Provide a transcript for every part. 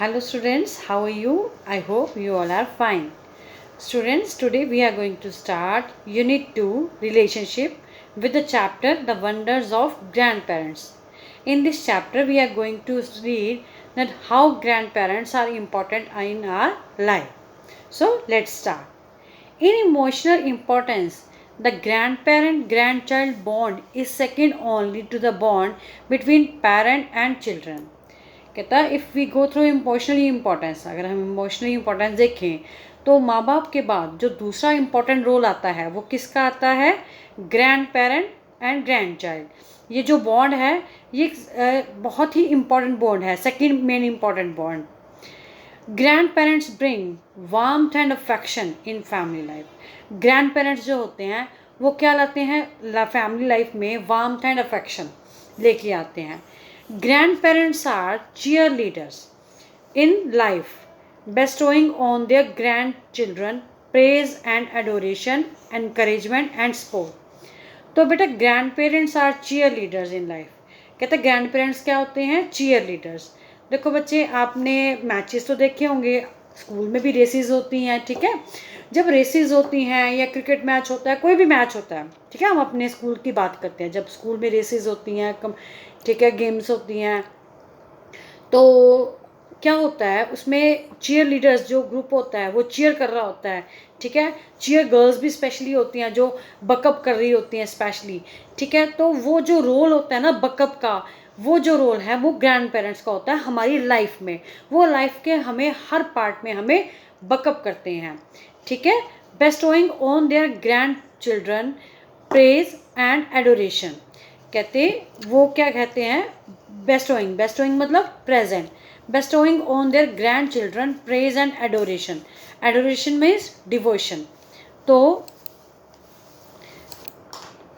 Hello students, how are you? I hope you all are fine. Students, today we are going to start Unit 2 Relationship with the chapter The Wonders of Grandparents. In this chapter we are going to read that how grandparents are important in our life. So let's start. In emotional importance, the grandparent-grandchild bond is second only to the bond between parent and children. कहता है if we go through emotionally importance, अगर हम emotionally importance देखें तो माँ बाप के बाद जो दूसरा इम्पोर्टेंट रोल आता है वो किसका आता है? Grand parent and grand child. ये जो बॉन्ड है ये बहुत ही इम्पोर्टेंट बॉन्ड है, second main important bond. Grand parents bring warmth and affection in family life. Grand parents जो होते हैं वो क्या लाते हैं फैमिली लाइफ में? वार्मथ एंड अफेक्शन लेके आते हैं। Grandparents are cheerleaders in life, bestowing on their grandchildren praise and adoration, encouragement and support. तो बेटा grandparents are cheerleaders in life. कहते हैं ग्रैंड पेरेंट्स क्या होते हैं? Cheerleaders. देखो बच्चे, आपने मैचेस तो देखे होंगे, स्कूल में भी रेसेस होती हैं, ठीक है। जब रेसेस होती हैं या क्रिकेट मैच होता है, कोई भी मैच होता है, ठीक है, हम अपने स्कूल की बात करते हैं, जब स्कूल में रेसेस होती हैं, ठीक है, गेम्स होती हैं, तो क्या होता है उसमें चीयर लीडर्स जो ग्रुप होता है वो चीयर कर रहा होता है, ठीक है। चीयर गर्ल्स भी स्पेशली होती हैं जो बकअप कर रही होती हैं स्पेशली, ठीक है। तो वो जो रोल होता है ना बकअप का, वो जो रोल है वो ग्रैंड पेरेंट्स का होता है हमारी लाइफ में। वो लाइफ के हमें हर पार्ट में हमें बकअप करते हैं, ठीक है। Bestowing on their grandchildren praise and adoration. कहते वो क्या कहते हैं? बेस्टोइंग। बेस्टोइंग मतलब present. Bestowing on their grandchildren praise and adoration. Adoration means devotion. तो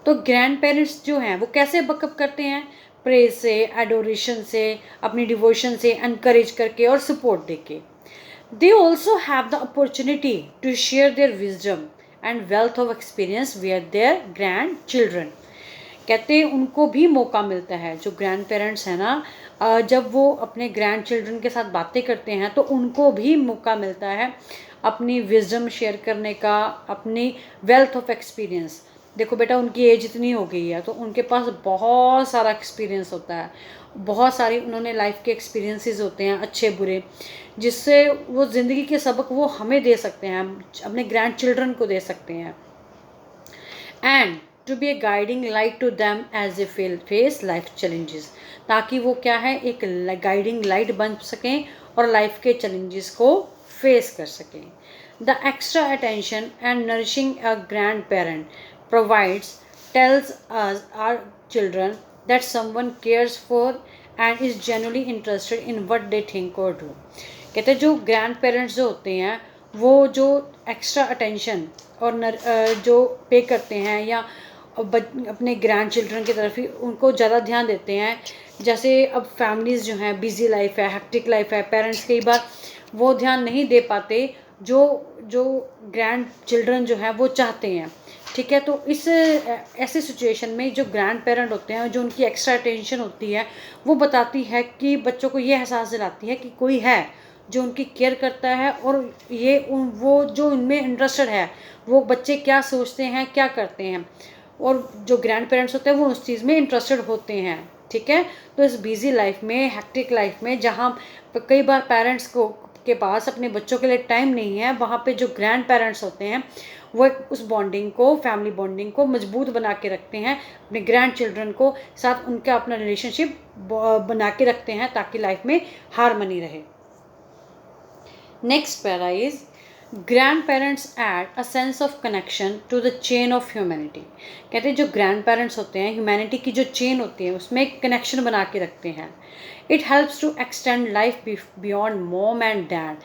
ग्रैंड पेरेंट्स जो हैं वो कैसे बकअप करते हैं? प्रेज से, एडोरेशन से, अपनी डिवोशन से, एनकरेज करके और सपोर्ट देके। They also have the opportunity to share their wisdom and wealth of experience with their grandchildren. कहते हैं उनको भी मौका मिलता है, जो ग्रैंड पेरेंट्स हैं ना, जब वो अपने ग्रैंड चिल्ड्रन के साथ बातें करते हैं तो उनको भी मौका मिलता है अपनी विजडम शेयर करने का, अपनी वेल्थ ऑफ एक्सपीरियंस। देखो बेटा, उनकी एज इतनी हो गई है तो उनके पास बहुत सारा एक्सपीरियंस होता है, बहुत सारी उन्होंने लाइफ के एक्सपीरियंसेस होते हैं अच्छे बुरे, जिससे वो ज़िंदगी के सबक वो हमें दे सकते हैं, अपने ग्रैंड चिल्ड्रन को दे सकते हैं। And to be a guiding light to them as a face life challenges, ताकि वो क्या है, एक गाइडिंग लाइट बन सकें और लाइफ के चैलेंजेस को फेस कर सकें। The extra attention and nourishing a grand parent provides tells us our children that someone cares for and is genuinely interested in what they think or do। कहते हैं जो ग्रैंड पेरेंट्स जो होते हैं वो जो एक्स्ट्रा अटेंशन और जो पे करते हैं या अपने ग्रैंड चिल्ड्रन की तरफ ही उनको ज़्यादा ध्यान देते हैं। जैसे अब फैमिलीज़ जो हैं, बिजी लाइफ है, हेक्टिक लाइफ है, पेरेंट्स कई बार वो ध्यान नहीं दे पाते जो ग्रैंड चिल्ड्रन जो हैं वो चाहते हैं, ठीक है। तो इस ऐसे सिचुएशन में जो ग्रैंड पेरेंट होते हैं, जो उनकी एक्स्ट्रा अटेंशन होती है, वो बताती है कि बच्चों को ये एहसास दिलाती है कि कोई है जो उनकी केयर करता है और वो जो उनमें इंटरेस्टेड है, वो बच्चे क्या सोचते हैं, क्या करते हैं, और जो ग्रैंड पेरेंट्स होते हैं वो उस चीज़ में इंटरेस्टेड होते हैं, ठीक है। तो इस बिजी लाइफ में, हेक्टिक लाइफ में, जहाँ कई बार पेरेंट्स के पास अपने बच्चों के लिए टाइम नहीं है, वहाँ पे जो ग्रैंड पेरेंट्स होते हैं वो उस बॉन्डिंग को, फैमिली बॉन्डिंग को मजबूत बना के रखते हैं, अपने ग्रैंड चिल्ड्रन को साथ उनका अपना रिलेशनशिप बना के रखते हैं ताकि लाइफ में हारमनी रहे। Next para is grandparents add a sense of connection to the chain of humanity. कहते हैं जो ग्रैंड पेरेंट्स होते हैं, ह्यूमैनिटी की जो चेन होती है उसमें एक कनेक्शन बना के रखते हैं। It helps to extend life beyond mom and dad,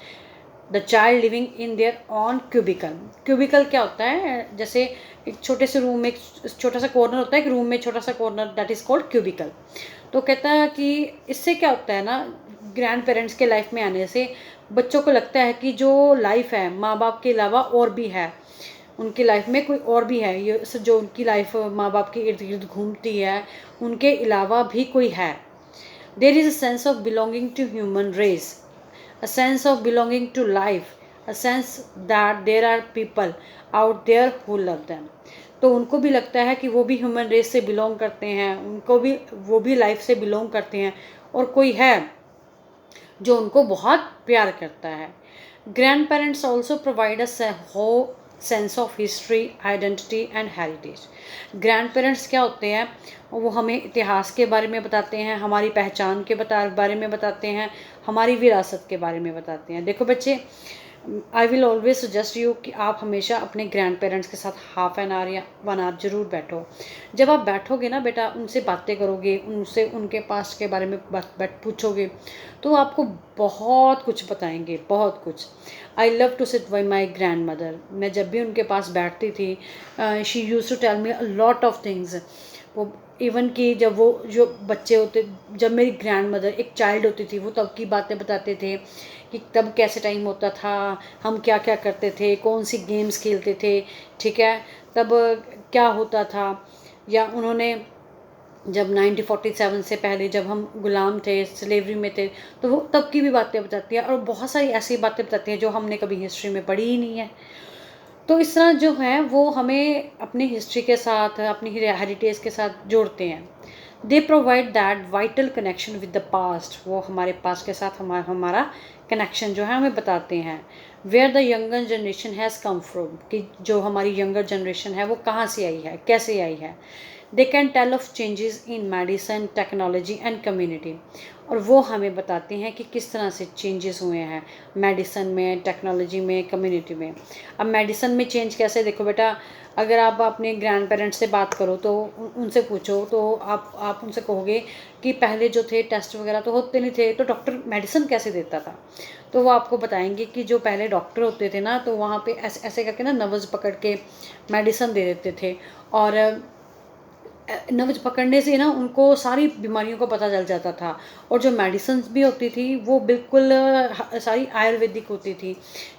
the child living in their own cubicle. Cubicle क्या होता है? जैसे एक छोटे से रूम में एक छोटा सा कॉर्नर होता है, एक रूम में छोटा सा corner, that is called cubicle. तो कहता है कि इससे क्या होता है ना, ग्रैंड पेरेंट्स के लाइफ में आने से बच्चों को लगता है कि जो लाइफ है माँ बाप के अलावा और भी है, उनकी लाइफ में कोई और भी है, ये जो उनकी लाइफ माँ बाप के इर्द गिर्द घूमती है, उनके अलावा भी कोई है। There is a sense of belonging to human race a sense of belonging to life, a sense that there are people out there who love them. तो उनको भी लगता है कि वो भी ह्यूमन रेस से बिलोंग करते हैं, उनको भी वो भी लाइफ से बिलोंग करते हैं और कोई है जो उनको बहुत प्यार करता है. Grandparents also provide a whole sense of history, identity and heritage. Grandparents क्या होते हैं, वो हमें इतिहास के बारे में बताते हैं, हमारी पहचान के बारे में बताते हैं, हमारी विरासत के बारे में बताते हैं. देखो बच्चे, I will always suggest you कि आप हमेशा अपने ग्रैंड पेरेंट्स के साथ हाफ एन आवर या 1 आवर ज़रूर बैठो. जब आप बैठोगे ना बेटा, उनसे बातें करोगे, उनसे उनके पास्ट के बारे में पूछोगे, तो आपको बहुत कुछ बताएंगे, बहुत कुछ. I love to sit by my grandmother. मैं जब भी उनके पास बैठती थी, she use to tell me a lot of things. वो इवन कि जब वो जो बच्चे होते, जब मेरी ग्रैंड मदर एक चाइल्ड होती थी, वो तब की बातें बताते थे कि तब कैसे टाइम होता था, हम क्या क्या करते थे, कौन सी गेम्स खेलते थे, ठीक है, तब क्या होता था. या उन्होंने जब 1947 से पहले जब हम गुलाम थे, स्लेवरी में थे, तो वो तब की भी बातें बताती है, और बहुत सारी ऐसी बातें बताती हैं जो हमने कभी हिस्ट्री में पढ़ी ही नहीं है. तो इस तरह जो है वो हमें अपनी हिस्ट्री के साथ, अपनी हेरिटेज के साथ जोड़ते हैं. They provide that vital connection with the past. वो हमारे पास्ट के साथ हमारा कनेक्शन जो है हमें बताते हैं. Where the younger generation has come from, कि जो हमारी यंगर जनरेशन है वो कहाँ से आई है, कैसे आई है. They can tell of changes in medicine, technology and community. और वो हमें बताते हैं कि किस तरह से चेंजेस हुए हैं मेडिसिन में, टेक्नोलॉजी में, कम्युनिटी में. अब मेडिसिन में चेंज कैसे, देखो बेटा, अगर आप अपने ग्रैंड पेरेंट्स से बात करो तो उनसे पूछो, तो आप उनसे कहोगे कि पहले जो थे टेस्ट वगैरह तो होते नहीं थे, तो डॉक्टर मेडिसिन कैसे देता था. तो वो आपको बताएंगे कि जो पहले डॉक्टर होते थे ना, तो वहाँ पे ऐसे ऐसे करके ना नब्ज़ पकड़ के मेडिसिन दे देते थे. और नब्ज़ पकड़ने से ना उनको सारी बीमारियों का पता चल जाता था. और जो मेडिसिन भी होती थी वो बिल्कुल सारी आयुर्वेदिक होती थी,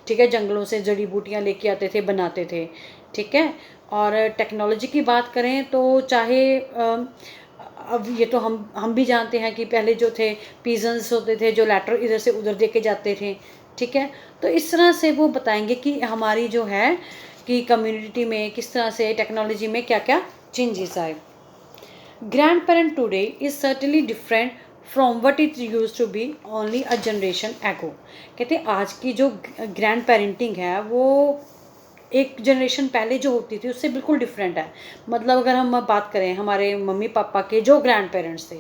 ठीक है, जंगलों से जड़ी बूटियाँ लेके आते थे, बनाते थे, ठीक है. और टेक्नोलॉजी की बात करें तो चाहे अब ये तो हम भी जानते हैं कि पहले जो थे पीजन्स होते थे जो लेटर इधर से उधर दे के जाते थे, ठीक है. तो इस तरह से वो बताएंगे कि हमारी जो है कि कम्युनिटी में किस तरह से टेक्नोलॉजी में क्या क्या चेंजेस आए. Grandparent today is certainly different from what it used to be only a generation ago. कहते हैं आज की जो ग्रैंड पेरेंटिंग है वो एक जनरेशन पहले जो होती थी उससे बिल्कुल डिफरेंट है. मतलब अगर हम बात करें हमारे मम्मी पापा के जो ग्रैंड पेरेंट्स थे,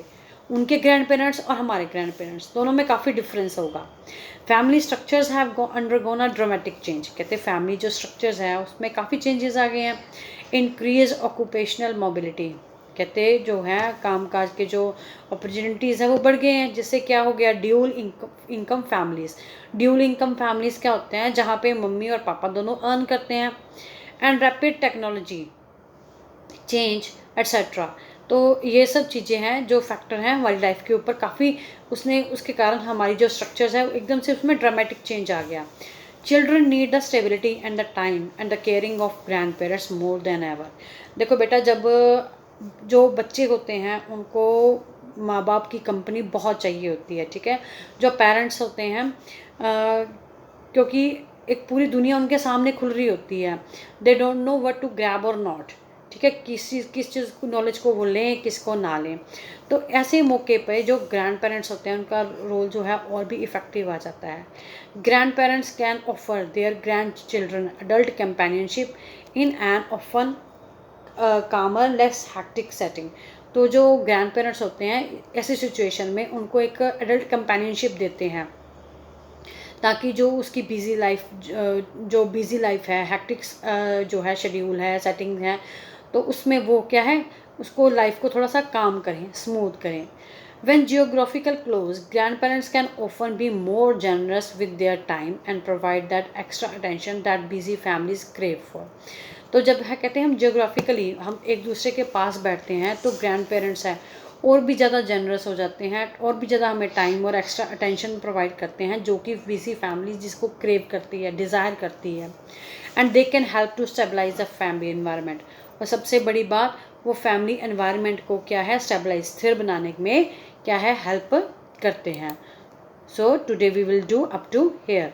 उनके ग्रैंड पेरेंट्स और हमारे ग्रैंड पेरेंट्स दोनों में काफ़ी डिफरेंस होगा. Family structures have undergone a dramatic change. कहते हैं फैमिली जो स्ट्रक्चर्स हैं उसमें काफ़ी चेंजेस आ गए हैं. Increase occupational mobility. कहते जो है कामकाज के जो अपॉर्चुनिटीज़ हैं वो बढ़ गए हैं, जिससे क्या हो गया, dual income families. Dual income families क्या होते हैं, जहाँ पे मम्मी और पापा दोनों अर्न करते हैं. And rapid technology change etcetera. तो ये सब चीज़ें हैं जो फैक्टर हैं हमारी लाइफ के ऊपर काफ़ी, उसके कारण हमारी जो स्ट्रक्चर्स है एकदम से उसमें ड्रामेटिक चेंज आ गया. Children need the stability and the time and the caring of grand parents more than ever. देखो बेटा, जब जो बच्चे होते हैं उनको माँ बाप की कंपनी बहुत चाहिए होती है, ठीक है. जो पेरेंट्स होते हैं क्योंकि एक पूरी दुनिया उनके सामने खुल रही होती है. They don't know what to grab और नॉट, ठीक है, किस चीज़ को, नॉलेज को वो लें, किसको ना लें. तो ऐसे मौके पे जो ग्रैंड पेरेंट्स होते हैं उनका रोल जो है और भी इफ़ेक्टिव आ जाता है. Grand parents can offer there grand children adult companionship in an often कामर लेस हैक्टिक सेटिंग. तो जो ग्रैंड पेरेंट्स होते हैं ऐसी सिचुएशन में उनको एक एडल्ट कंपेनियनशिप देते हैं, ताकि जो उसकी बिज़ी लाइफ, जो बिज़ी लाइफ है, हैक्टिक जो है शेड्यूल है, सेटिंग है, तो उसमें वो क्या है, उसको लाइफ को थोड़ा सा काम करें, स्मूथ करें. When geographical close, grandparents can often be more generous with their time and provide that extra attention that busy families crave for. तो जब है कहते हैं हम जियोग्राफिकली हम एक दूसरे के पास बैठते हैं तो ग्रैंड पेरेंट्स हैं और भी ज़्यादा जनरस हो जाते हैं, और भी ज़्यादा हमें टाइम और एक्स्ट्रा अटेंशन प्रोवाइड करते हैं, जो कि बिजी फैमिली जिसको क्रेव करती है, डिज़ायर करती है. And they can help to stabilise the family environment. और सबसे बड़ी बात, वो फैमिली एनवायरनमेंट को क्या है, स्टेबलाइज, स्थिर बनाने में क्या है, हेल्प करते हैं. So today we will do up to here.